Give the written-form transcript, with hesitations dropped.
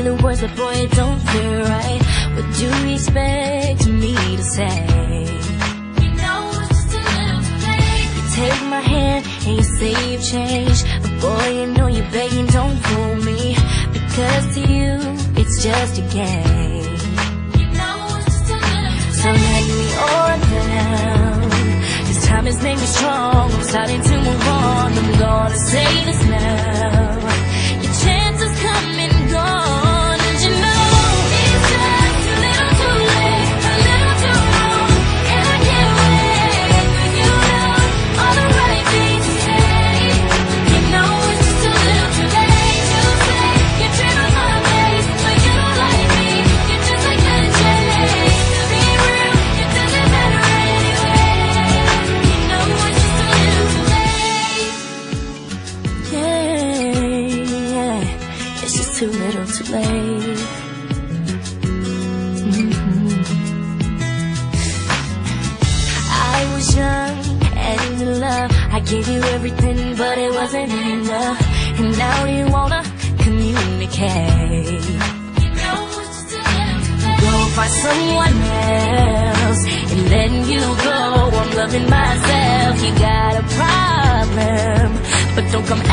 say the words, but boy, it don't feel right. What do you expect me to say? You know it's just a little too late. You take my hand and you say you've changed, but boy, you know you're begging, don't fool me, because to you, it's just a game. You know it's just a little too late. So let me on down. This time has made me strong. I'm starting to move on. I'm gonna say this now. Your chance has come and gone, and you know it's just a little too late, a little too wrong, and I can't wait for you to know all the right things to say. You know it's just a little too late to say you're tripping my face, but you don't like me. You're just like the chase. To be real, it doesn't matter anyway. You know it's just a little too late. Yeah, it's just too little too late. I was young and in love. I gave you everything, but it wasn't enough. And now you wanna communicate. You know it's just a little too late. Go find someone else and then you go. I'm loving myself. You got a problem, but don't come